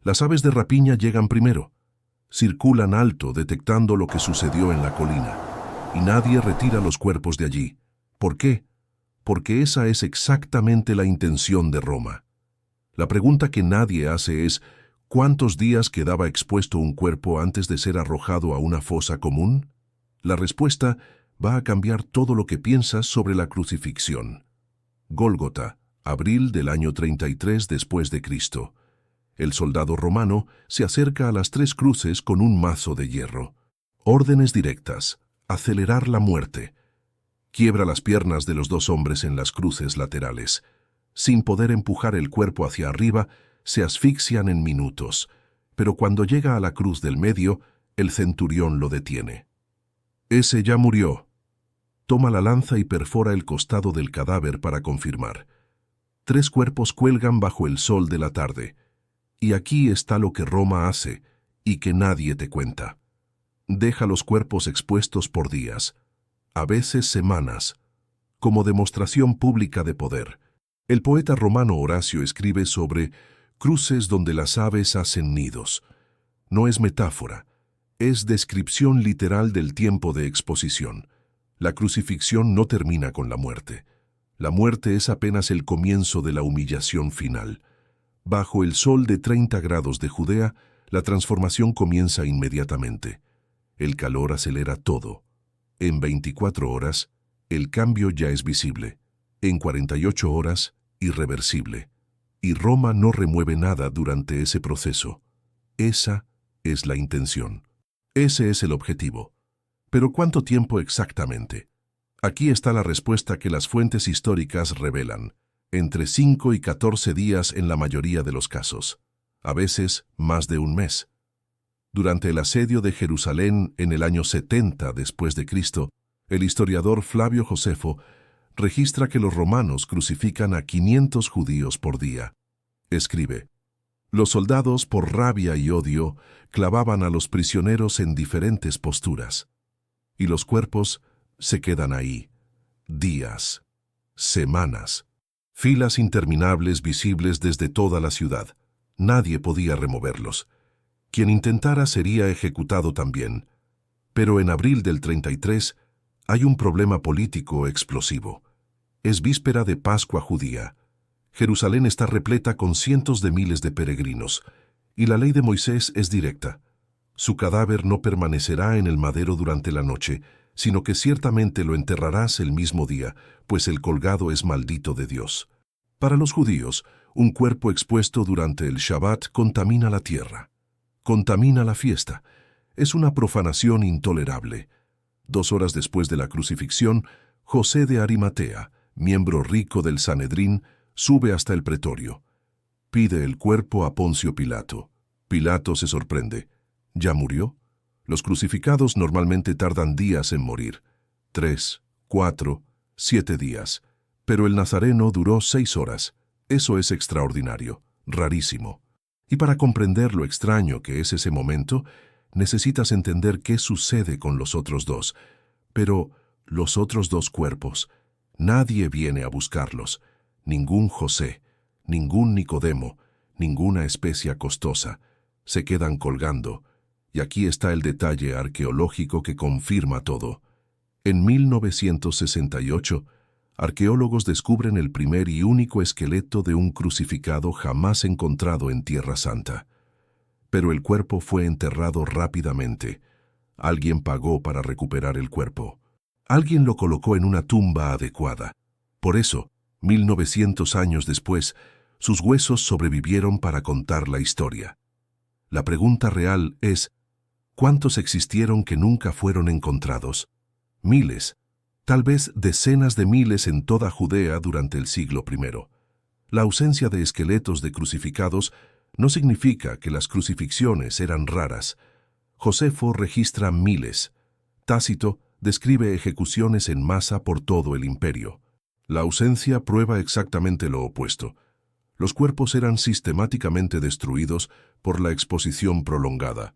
Las aves de rapiña llegan primero. Circulan alto detectando lo que sucedió en la colina. Y nadie retira los cuerpos de allí. ¿Por qué? Porque esa es exactamente la intención de Roma. La pregunta que nadie hace es, ¿cuántos días quedaba expuesto un cuerpo antes de ser arrojado a una fosa común? La respuesta va a cambiar todo lo que piensas sobre la crucifixión. Gólgota, abril del año 33 después de Cristo. El soldado romano se acerca a las 3 cruces con un mazo de hierro. Órdenes directas. Acelerar la muerte. Quiebra las piernas de los 2 hombres en las cruces laterales. Sin poder empujar el cuerpo hacia arriba, se asfixian en minutos. Pero cuando llega a la cruz del medio, el centurión lo detiene. Ese ya murió. Toma la lanza y perfora el costado del cadáver para confirmar. 3 cuerpos cuelgan bajo el sol de la tarde. Y aquí está lo que Roma hace, y que nadie te cuenta. Deja los cuerpos expuestos por días, a veces semanas, como demostración pública de poder. El poeta romano Horacio escribe sobre cruces donde las aves hacen nidos. No es metáfora, es descripción literal del tiempo de exposición. La crucifixión no termina con la muerte. La muerte es apenas el comienzo de la humillación final. Bajo el sol de 30 grados de Judea, la transformación comienza inmediatamente. El calor acelera todo. En 24 horas, el cambio ya es visible. En 48 horas, irreversible. Y Roma no remueve nada durante ese proceso. Esa es la intención. Ese es el objetivo. ¿Pero cuánto tiempo exactamente? Aquí está la respuesta que las fuentes históricas revelan. Entre 5 y 14 días en la mayoría de los casos. A veces, más de un mes. Durante el asedio de Jerusalén en el año 70 después de Cristo, el historiador Flavio Josefo registra que los romanos crucifican a 500 judíos por día. Escribe: los soldados, por rabia y odio, clavaban a los prisioneros en diferentes posturas. Y los cuerpos se quedan ahí. Días, semanas, filas interminables visibles desde toda la ciudad. Nadie podía removerlos. Quien intentara sería ejecutado también. Pero en abril del 33 hay un problema político explosivo. Es víspera de Pascua judía. Jerusalén está repleta con cientos de miles de peregrinos, y la ley de Moisés es directa. Su cadáver no permanecerá en el madero durante la noche, sino que ciertamente lo enterrarás el mismo día, pues el colgado es maldito de Dios. Para los judíos, un cuerpo expuesto durante el Shabbat contamina la tierra. Contamina la fiesta. Es una profanación intolerable. 2 horas después de la crucifixión, José de Arimatea, miembro rico del Sanedrín, sube hasta el pretorio. Pide el cuerpo a Poncio Pilato. Pilato se sorprende. ¿Ya murió? Los crucificados normalmente tardan días en morir. 3, 4, 7 días. Pero el nazareno duró 6 horas. Eso es extraordinario, rarísimo. Y para comprender lo extraño que es ese momento, necesitas entender qué sucede con los otros 2. Pero los otros 2 cuerpos, nadie viene a buscarlos. Ningún José, ningún Nicodemo, ninguna especia costosa. Se quedan colgando. Y aquí está el detalle arqueológico que confirma todo. En 1968, arqueólogos descubren el primer y único esqueleto de un crucificado jamás encontrado en Tierra Santa. Pero el cuerpo fue enterrado rápidamente. Alguien pagó para recuperar el cuerpo. Alguien lo colocó en una tumba adecuada. Por eso, 1900 años después, sus huesos sobrevivieron para contar la historia. La pregunta real es, ¿cuántos existieron que nunca fueron encontrados? Miles. Tal vez decenas de miles en toda Judea durante el siglo I. La ausencia de esqueletos de crucificados no significa que las crucifixiones eran raras. Josefo registra miles. Tácito describe ejecuciones en masa por todo el imperio. La ausencia prueba exactamente lo opuesto. Los cuerpos eran sistemáticamente destruidos por la exposición prolongada.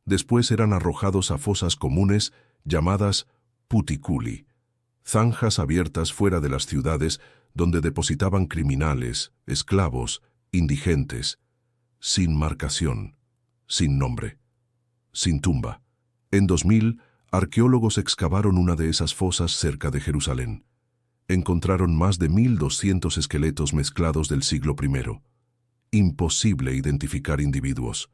Después eran arrojados a fosas comunes llamadas puticuli, zanjas abiertas fuera de las ciudades donde depositaban criminales, esclavos, indigentes. sin marcación, sin nombre, sin tumba. En 2000, arqueólogos excavaron una de esas fosas cerca de Jerusalén. Encontraron más de 1.200 esqueletos mezclados del siglo I. Imposible identificar individuos.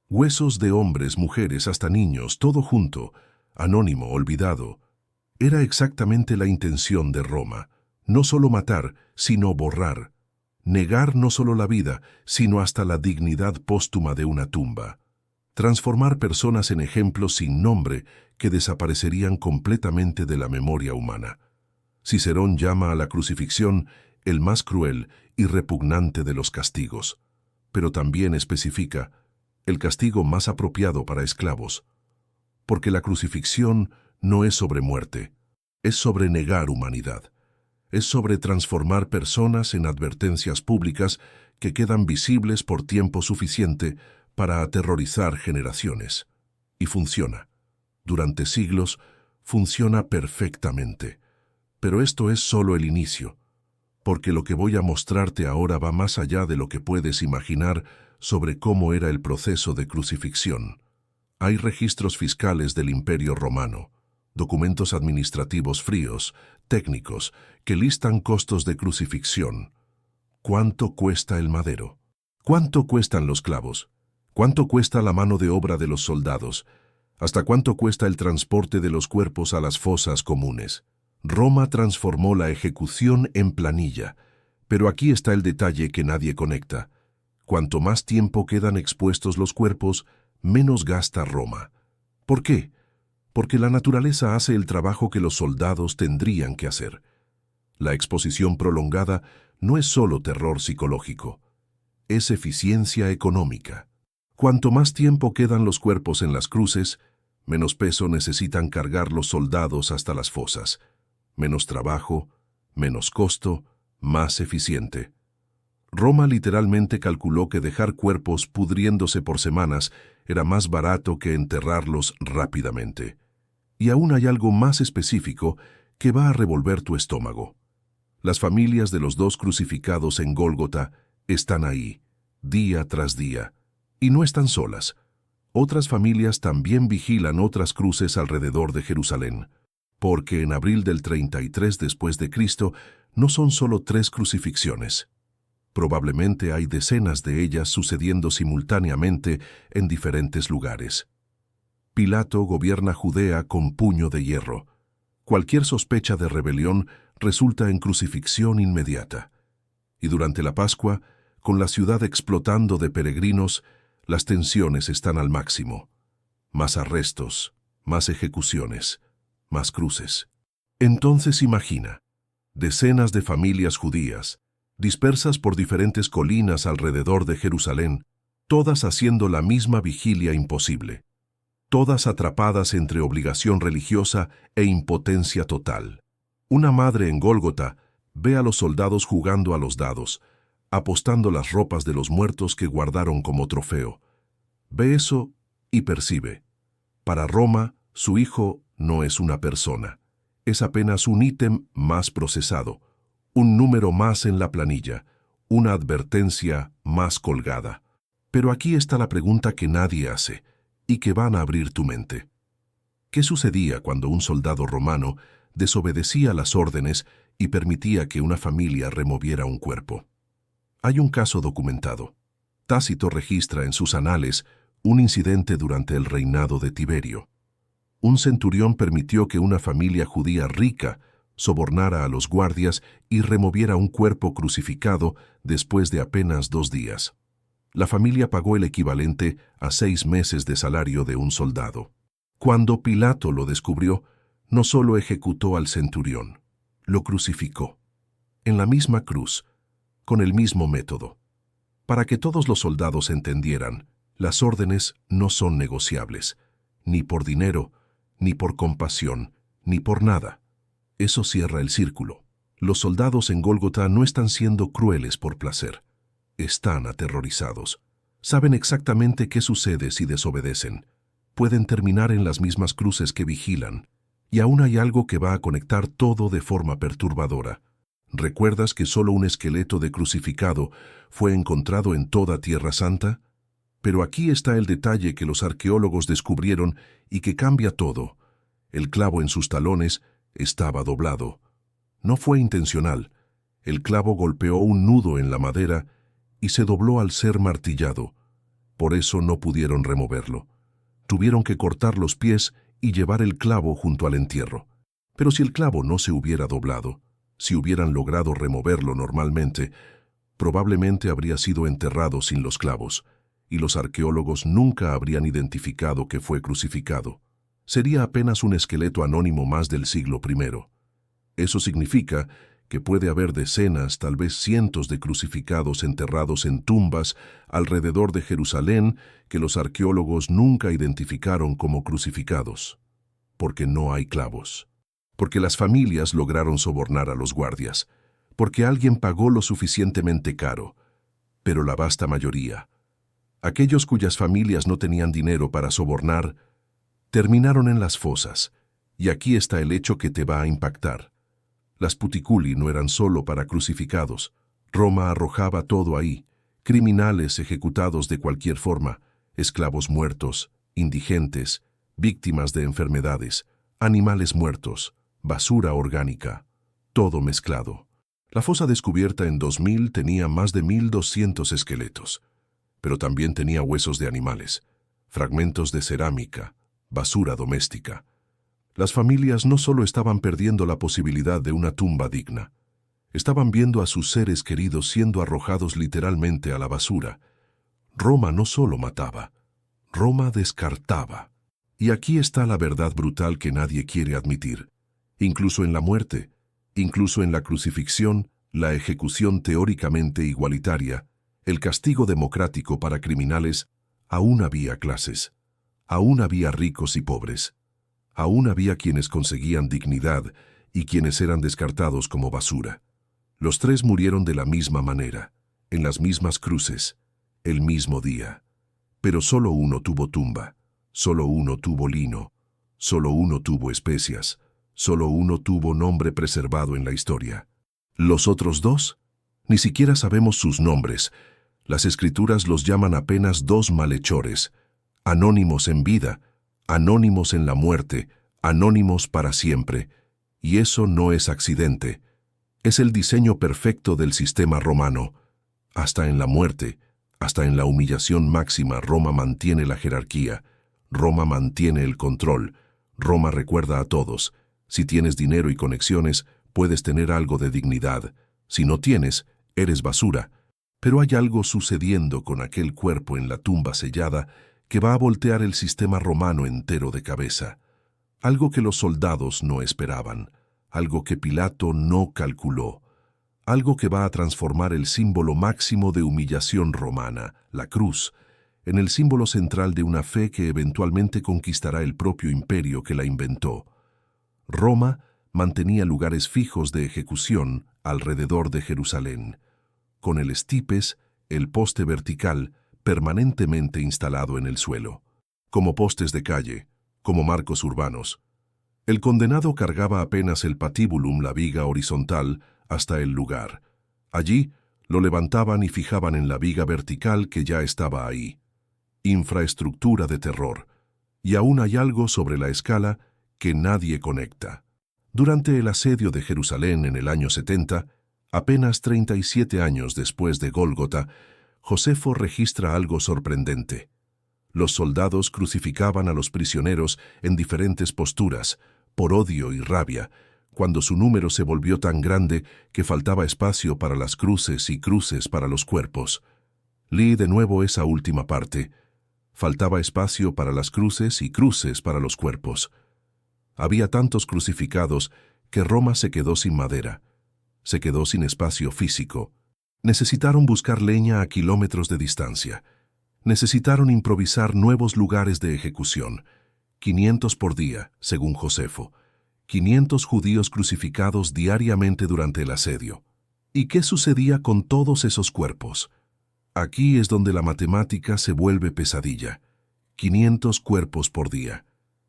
Huesos de hombres, mujeres, hasta niños, todo junto, anónimo, olvidado. Era exactamente la intención de Roma. No solo matar, sino borrar. Negar no solo la vida, sino hasta la dignidad póstuma de una tumba. Transformar personas en ejemplos sin nombre que desaparecerían completamente de la memoria humana. Cicerón llama a la crucifixión el más cruel y repugnante de los castigos, pero también especifica el castigo más apropiado para esclavos, porque la crucifixión no es sobre muerte, es sobre negar humanidad, es sobre transformar personas en advertencias públicas que quedan visibles por tiempo suficiente para aterrorizar generaciones. Y funciona. Durante siglos, funciona perfectamente. Pero esto es solo el inicio, porque lo que voy a mostrarte ahora va más allá de lo que puedes imaginar sobre cómo era el proceso de crucifixión. Hay registros fiscales del Imperio Romano, documentos administrativos fríos, técnicos, que listan costos de crucifixión. ¿Cuánto cuesta el madero? ¿Cuánto cuestan los clavos? ¿Cuánto cuesta la mano de obra de los soldados? ¿Hasta cuánto cuesta el transporte de los cuerpos a las fosas comunes? Roma transformó la ejecución en planilla, pero aquí está el detalle que nadie conecta. Cuanto más tiempo quedan expuestos los cuerpos, menos gasta Roma. ¿Por qué? Porque la naturaleza hace el trabajo que los soldados tendrían que hacer. La exposición prolongada no es solo terror psicológico, es eficiencia económica. Cuanto más tiempo quedan los cuerpos en las cruces, menos peso necesitan cargar los soldados hasta las fosas. Menos trabajo, menos costo, más eficiente. Roma literalmente calculó que dejar cuerpos pudriéndose por semanas era más barato que enterrarlos rápidamente. Y aún hay algo más específico que va a revolver tu estómago. Las familias de los dos crucificados en Gólgota están ahí, día tras día, y no están solas. Otras familias también vigilan otras cruces alrededor de Jerusalén, porque en abril del 33 después de Cristo no son solo 3 crucifixiones. Probablemente hay decenas de ellas sucediendo simultáneamente en diferentes lugares. Pilato gobierna Judea con puño de hierro. Cualquier sospecha de rebelión resulta en crucifixión inmediata. Y durante la Pascua, con la ciudad explotando de peregrinos, las tensiones están al máximo. Más arrestos, más ejecuciones, más cruces. Entonces imagina, decenas de familias judías, dispersas por diferentes colinas alrededor de Jerusalén, todas haciendo la misma vigilia imposible, todas atrapadas entre obligación religiosa e impotencia total. Una madre en Gólgota ve a los soldados jugando a los dados, apostando las ropas de los muertos que guardaron como trofeo. Ve eso y percibe. Para Roma, su hijo no es una persona, es apenas un ítem más procesado, un número más en la planilla, una advertencia más colgada. Pero aquí está la pregunta que nadie hace y que van a abrir tu mente. ¿Qué sucedía cuando un soldado romano desobedecía las órdenes y permitía que una familia removiera un cuerpo? Hay un caso documentado. Tácito registra en sus anales un incidente durante el reinado de Tiberio. Un centurión permitió que una familia judía rica sobornara a los guardias y removiera un cuerpo crucificado después de apenas 2 días. La familia pagó el equivalente a 6 meses de salario de un soldado. Cuando Pilato lo descubrió, no solo ejecutó al centurión, lo crucificó, en la misma cruz, con el mismo método. Para que todos los soldados entendieran, las órdenes no son negociables, ni por dinero, ni por compasión, ni por nada. Eso cierra el círculo. Los soldados en Gólgota no están siendo crueles por placer. Están aterrorizados. Saben exactamente qué sucede si desobedecen. Pueden terminar en las mismas cruces que vigilan. Y aún hay algo que va a conectar todo de forma perturbadora. ¿Recuerdas que solo un esqueleto de crucificado fue encontrado en toda Tierra Santa? Pero aquí está el detalle que los arqueólogos descubrieron y que cambia todo. El clavo en sus talones estaba doblado. No fue intencional. El clavo golpeó un nudo en la madera y se dobló al ser martillado. Por eso no pudieron removerlo. Tuvieron que cortar los pies y llevar el clavo junto al entierro. Pero si el clavo no se hubiera doblado, si hubieran logrado removerlo normalmente, probablemente habría sido enterrado sin los clavos, y los arqueólogos nunca habrían identificado que fue crucificado. Sería apenas un esqueleto anónimo más del siglo I. Eso significa que puede haber decenas, tal vez cientos de crucificados enterrados en tumbas alrededor de Jerusalén que los arqueólogos nunca identificaron como crucificados, porque no hay clavos, porque las familias lograron sobornar a los guardias, porque alguien pagó lo suficientemente caro, pero la vasta mayoría, aquellos cuyas familias no tenían dinero para sobornar, terminaron en las fosas, y aquí está el hecho que te va a impactar. Las puticuli no eran solo para crucificados. Roma arrojaba todo ahí, criminales ejecutados de cualquier forma, esclavos muertos, indigentes, víctimas de enfermedades, animales muertos, basura orgánica, todo mezclado. La fosa descubierta en 2000 tenía más de 1.200 esqueletos, pero también tenía huesos de animales, fragmentos de cerámica, basura doméstica. Las familias no solo estaban perdiendo la posibilidad de una tumba digna, estaban viendo a sus seres queridos siendo arrojados literalmente a la basura. Roma no solo mataba, Roma descartaba. Y aquí está la verdad brutal que nadie quiere admitir. Incluso en la muerte, incluso en la crucifixión, la ejecución teóricamente igualitaria, el castigo democrático para criminales, aún había clases, aún había ricos y pobres. Aún había quienes conseguían dignidad y quienes eran descartados como basura. Los tres murieron de la misma manera, en las mismas cruces, el mismo día. Pero solo uno tuvo tumba, solo uno tuvo lino, solo uno tuvo especias, solo uno tuvo nombre preservado en la historia. ¿Los otros dos? Ni siquiera sabemos sus nombres. Las escrituras los llaman apenas dos malhechores, anónimos en vida, anónimos en la muerte, anónimos para siempre. Y eso no es accidente. Es el diseño perfecto del sistema romano. Hasta en la muerte, hasta en la humillación máxima, Roma mantiene la jerarquía. Roma mantiene el control. Roma recuerda a todos. Si tienes dinero y conexiones, puedes tener algo de dignidad. Si no tienes, eres basura. Pero hay algo sucediendo con aquel cuerpo en la tumba sellada que va a voltear el sistema romano entero de cabeza. Algo que los soldados no esperaban, algo que Pilato no calculó, algo que va a transformar el símbolo máximo de humillación romana, la cruz, en el símbolo central de una fe que eventualmente conquistará el propio imperio que la inventó. Roma mantenía lugares fijos de ejecución alrededor de Jerusalén, con el stipes, el poste vertical, permanentemente instalado en el suelo, como postes de calle, como marcos urbanos. El condenado cargaba apenas el patibulum, la viga horizontal, hasta el lugar. Allí lo levantaban y fijaban en la viga vertical que ya estaba ahí. Infraestructura de terror. Y aún hay algo sobre la escala que nadie conecta. Durante el asedio de Jerusalén en el año 70, apenas 37 años después de Gólgota, Josefo registra algo sorprendente. Los soldados crucificaban a los prisioneros en diferentes posturas, por odio y rabia, cuando su número se volvió tan grande que faltaba espacio para las cruces y cruces para los cuerpos. Lee de nuevo esa última parte. Faltaba espacio para las cruces y cruces para los cuerpos. Había tantos crucificados que Roma se quedó sin madera, se quedó sin espacio físico. Necesitaron buscar leña a kilómetros de distancia. Necesitaron improvisar nuevos lugares de ejecución. 500 por día, según Josefo. 500 judíos crucificados diariamente durante el asedio. ¿Y qué sucedía con todos esos cuerpos? Aquí es donde la matemática se vuelve pesadilla. 500 cuerpos por día.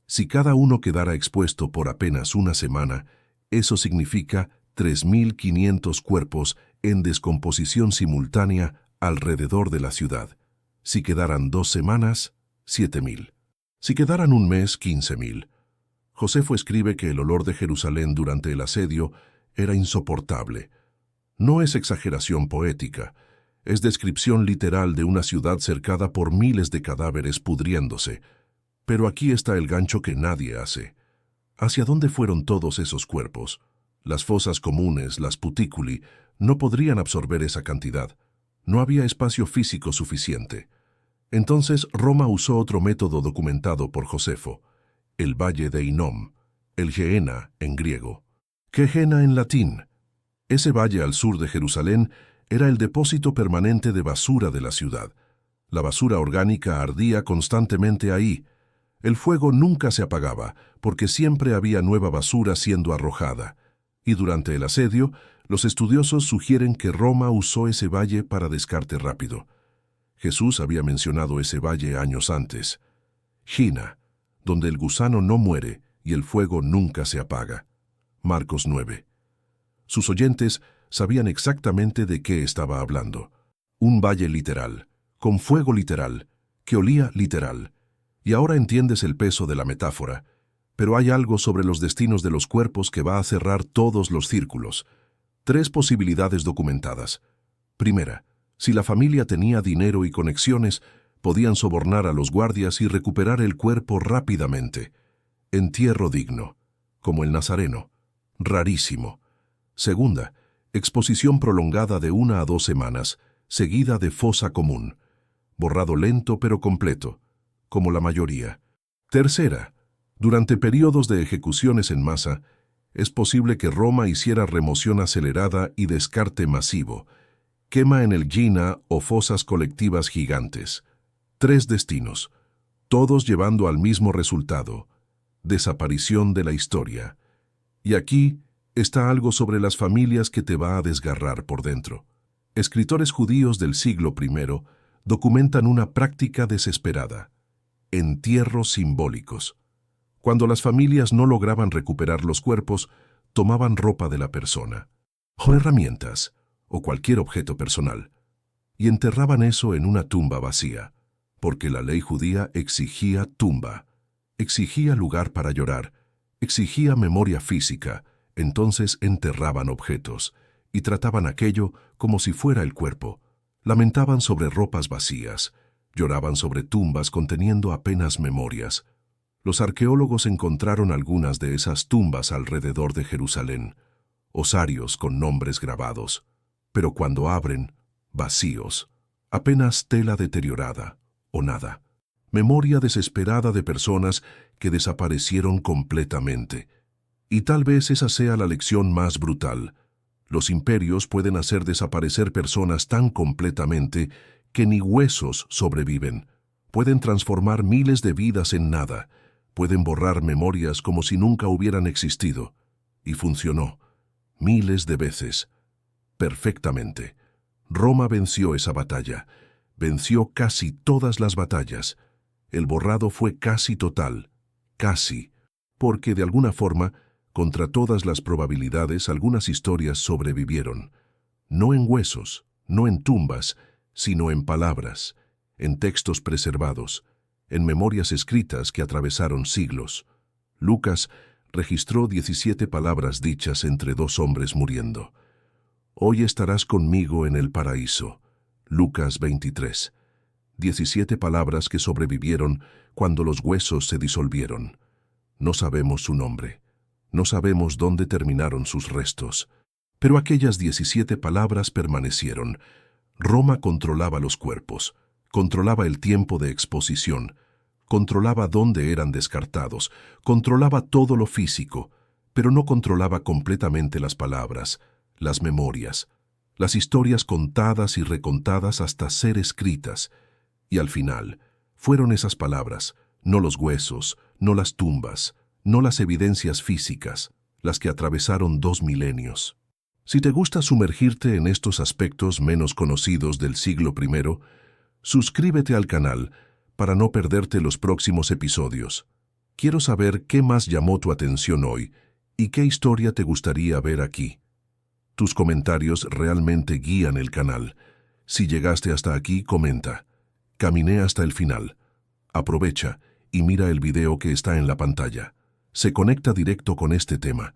Si cada uno quedara expuesto por apenas una semana, eso significa 3.500 cuerpos en descomposición simultánea alrededor de la ciudad. Si quedaran 2 semanas, 7.000. Si quedaran un mes, 15.000. Josefo escribe que el olor de Jerusalén durante el asedio era insoportable. No es exageración poética, es descripción literal de una ciudad cercada por miles de cadáveres pudriéndose. Pero aquí está el gancho que nadie hace. ¿Hacia dónde fueron todos esos cuerpos? Las fosas comunes, las putículi, no podrían absorber esa cantidad. No había espacio físico suficiente. Entonces Roma usó otro método documentado por Josefo, el Valle de Hinnom, el Gehenna en griego. Gehenna en latín. Ese valle al sur de Jerusalén era el depósito permanente de basura de la ciudad. La basura orgánica ardía constantemente ahí. El fuego nunca se apagaba, porque siempre había nueva basura siendo arrojada. Y durante el asedio, los estudiosos sugieren que Roma usó ese valle para descarte rápido. Jesús había mencionado ese valle años antes. Gina, donde el gusano no muere y el fuego nunca se apaga. Marcos 9. Sus oyentes sabían exactamente de qué estaba hablando. Un valle literal, con fuego literal, que olía literal. Y ahora entiendes el peso de la metáfora, pero hay algo sobre los destinos de los cuerpos que va a cerrar todos los círculos. 3 posibilidades documentadas. Primera, si la familia tenía dinero y conexiones, podían sobornar a los guardias y recuperar el cuerpo rápidamente. Entierro digno, como el Nazareno. Rarísimo. Segunda, exposición prolongada de 1 a 2 semanas, seguida de fosa común. Borrado lento pero completo, como la mayoría. Tercera, durante periodos de ejecuciones en masa, es posible que Roma hiciera remoción acelerada y descarte masivo, quema en el Gina o fosas colectivas gigantes. 3 destinos, todos llevando al mismo resultado: desaparición de la historia. Y aquí está algo sobre las familias que te va a desgarrar por dentro. Escritores judíos del siglo I documentan una práctica desesperada: entierros simbólicos. Cuando las familias no lograban recuperar los cuerpos, tomaban ropa de la persona, o herramientas, o cualquier objeto personal, y enterraban eso en una tumba vacía, porque la ley judía exigía tumba, exigía lugar para llorar, exigía memoria física. Entonces enterraban objetos, y trataban aquello como si fuera el cuerpo. Lamentaban sobre ropas vacías, lloraban sobre tumbas conteniendo apenas memorias. Los arqueólogos encontraron algunas de esas tumbas alrededor de Jerusalén, osarios con nombres grabados, pero cuando abren, vacíos, apenas tela deteriorada, o nada. Memoria desesperada de personas que desaparecieron completamente. Y tal vez esa sea la lección más brutal. Los imperios pueden hacer desaparecer personas tan completamente que ni huesos sobreviven. Pueden transformar miles de vidas en nada. Pueden borrar memorias como si nunca hubieran existido. Y funcionó. Miles de veces. Perfectamente. Roma venció esa batalla. Venció casi todas las batallas. El borrado fue casi total. Casi. Porque de alguna forma, contra todas las probabilidades, algunas historias sobrevivieron. No en huesos, no en tumbas, sino en palabras, en textos preservados, en memorias escritas que atravesaron siglos. Lucas registró 17 palabras dichas entre 2 hombres muriendo. Hoy estarás conmigo en el paraíso. Lucas 23. 17 palabras que sobrevivieron cuando los huesos se disolvieron. No sabemos su nombre. No sabemos dónde terminaron sus restos, pero aquellas 17 palabras permanecieron. Roma controlaba los cuerpos, controlaba el tiempo de exposición, controlaba dónde eran descartados, controlaba todo lo físico, pero no controlaba completamente las palabras, las memorias, las historias contadas y recontadas hasta ser escritas. Y al final, fueron esas palabras, no los huesos, no las tumbas, no las evidencias físicas, las que atravesaron 2 milenios. Si te gusta sumergirte en estos aspectos menos conocidos del siglo I, suscríbete al canal para no perderte los próximos episodios. Quiero saber qué más llamó tu atención hoy y qué historia te gustaría ver aquí. Tus comentarios realmente guían el canal. Si llegaste hasta aquí, comenta: Caminé hasta el final. Aprovecha y mira el video que está en la pantalla. Se conecta directo con este tema.